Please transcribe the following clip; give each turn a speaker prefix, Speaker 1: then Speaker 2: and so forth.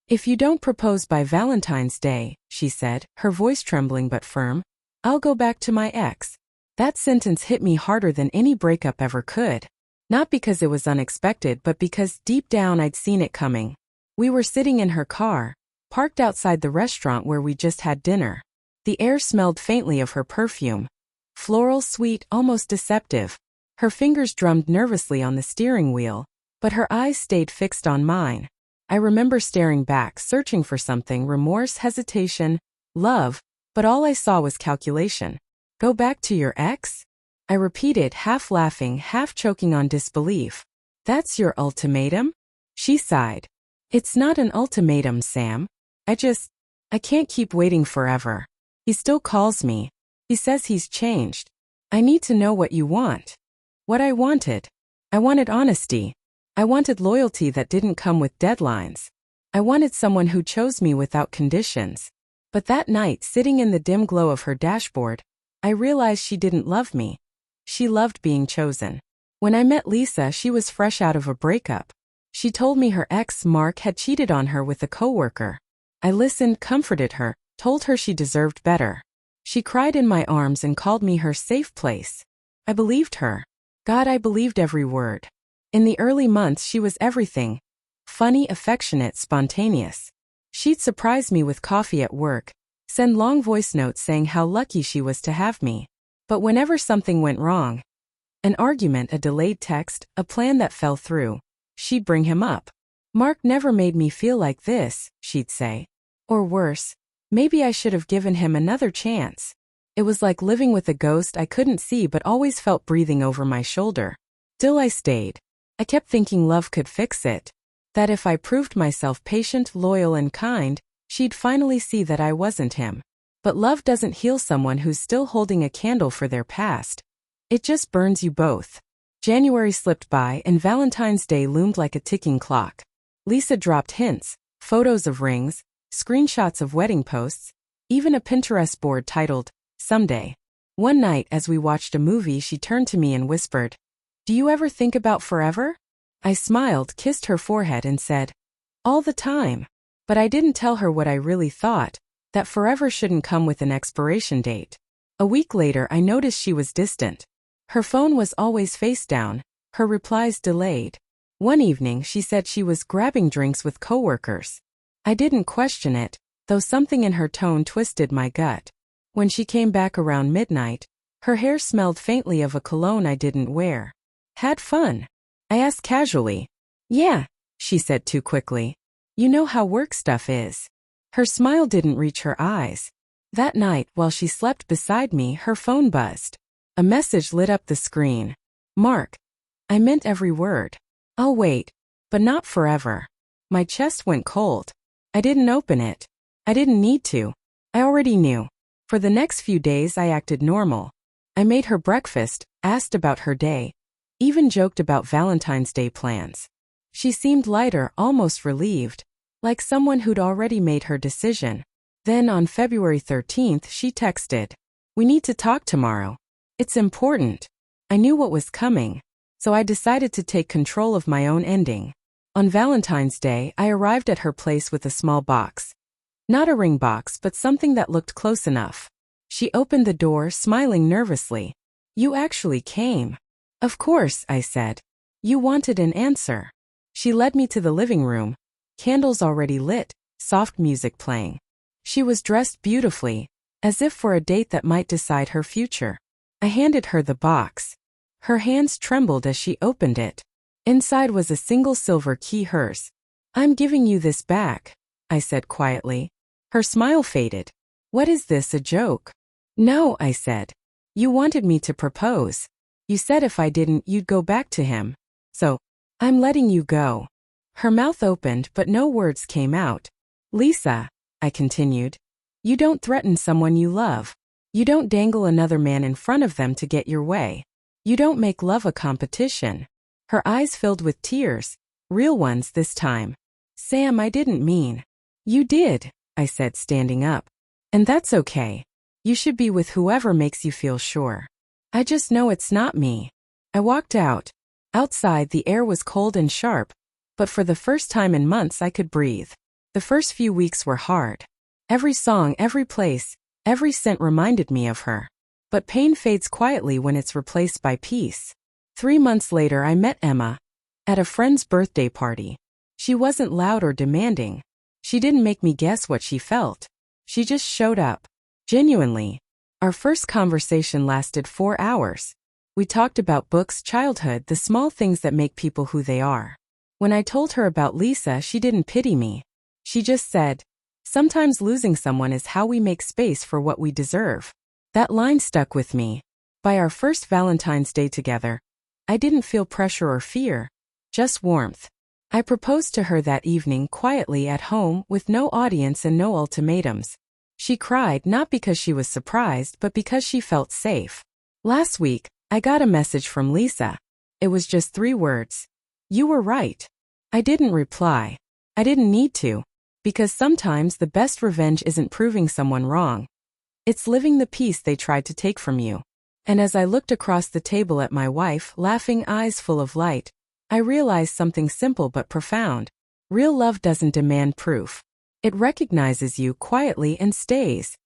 Speaker 1: If you don't propose by Valentine's Day, she said, her voice trembling but firm, I'll go back to my ex. That sentence hit me harder than any breakup ever could. Not because it was unexpected, but because deep down I'd seen it coming. We were sitting in her car, parked outside the restaurant where we just had dinner. The air smelled faintly of her perfume. Floral, sweet, almost deceptive. Her fingers drummed nervously on the steering wheel, but her eyes stayed fixed on mine. I remember staring back, searching for something, remorse, hesitation, love, but all I saw was calculation. Go back to your ex? I repeated, half laughing, half choking on disbelief. That's your ultimatum? She sighed. It's not an ultimatum, Sam. I can't keep waiting forever. He still calls me. He says he's changed. I need to know what you want. What I wanted. I wanted honesty. I wanted loyalty that didn't come with deadlines. I wanted someone who chose me without conditions. But that night, sitting in the dim glow of her dashboard, I realized she didn't love me. She loved being chosen. When I met Lisa, she was fresh out of a breakup. She told me her ex, Mark, had cheated on her with a coworker. I listened, comforted her, told her she deserved better. She cried in my arms and called me her safe place. I believed her. God, I believed every word. In the early months, she was everything. Funny, affectionate, spontaneous. She'd surprise me with coffee at work, send long voice notes saying how lucky she was to have me. But whenever something went wrong, an argument, a delayed text, a plan that fell through, she'd bring him up. Mark never made me feel like this, she'd say. Or worse, maybe I should have given him another chance. It was like living with a ghost I couldn't see but always felt breathing over my shoulder. Still I stayed. I kept thinking love could fix it. That if I proved myself patient, loyal, and kind, she'd finally see that I wasn't him. But love doesn't heal someone who's still holding a candle for their past. It just burns you both. January slipped by and Valentine's Day loomed like a ticking clock. Lisa dropped hints, photos of rings, screenshots of wedding posts, even a Pinterest board titled, Someday. One night as we watched a movie, she turned to me and whispered, Do you ever think about forever? I smiled, kissed her forehead and said, All the time. But I didn't tell her what I really thought, that forever shouldn't come with an expiration date. A week later, I noticed she was distant. Her phone was always face down, her replies delayed. One evening, she said she was grabbing drinks with coworkers. I didn't question it, though something in her tone twisted my gut. When she came back around midnight, her hair smelled faintly of a cologne I didn't wear. Had fun? I asked casually. Yeah, she said too quickly. You know how work stuff is. Her smile didn't reach her eyes. That night, while she slept beside me, her phone buzzed. A message lit up the screen. Mark. I meant every word. I'll wait. But not forever. My chest went cold. I didn't open it. I didn't need to. I already knew. For the next few days I acted normal. I made her breakfast, asked about her day, even joked about Valentine's Day plans. She seemed lighter, almost relieved, like someone who'd already made her decision. Then on February 13th, she texted, We need to talk tomorrow. It's important. I knew what was coming, so I decided to take control of my own ending. On Valentine's Day, I arrived at her place with a small box. Not a ring box, but something that looked close enough. She opened the door, smiling nervously. You actually came. Of course, I said. You wanted an answer. She led me to the living room, candles already lit, soft music playing. She was dressed beautifully, as if for a date that might decide her future. I handed her the box. Her hands trembled as she opened it. Inside was a single silver key, hers. I'm giving you this back, I said quietly. Her smile faded. What is this, a joke? No, I said. You wanted me to propose. You said if I didn't, you'd go back to him. So, I'm letting you go. Her mouth opened, but no words came out. Lisa, I continued, you don't threaten someone you love. You don't dangle another man in front of them to get your way. You don't make love a competition. Her eyes filled with tears, real ones this time. Sam, I didn't mean. You did, I said, standing up. And that's okay. You should be with whoever makes you feel sure. I just know it's not me. I walked out. Outside, the air was cold and sharp, but for the first time in months I could breathe. The first few weeks were hard. Every song, every place, every scent reminded me of her. But pain fades quietly when it's replaced by peace. 3 months later, I met Emma at a friend's birthday party. She wasn't loud or demanding. She didn't make me guess what she felt. She just showed up. Genuinely. Our first conversation lasted 4 hours. We talked about books, childhood, the small things that make people who they are. When I told her about Lisa, she didn't pity me. She just said, "Sometimes losing someone is how we make space for what we deserve." That line stuck with me. By our first Valentine's Day together, I didn't feel pressure or fear, just warmth. I proposed to her that evening quietly at home with no audience and no ultimatums. She cried not because she was surprised but because she felt safe. Last week, I got a message from Lisa. It was just 3 words. "You were right." I didn't reply. I didn't need to. Because sometimes the best revenge isn't proving someone wrong. It's living the peace they tried to take from you. And as I looked across the table at my wife, laughing eyes full of light, I realized something simple but profound. Real love doesn't demand proof. It recognizes you quietly and stays.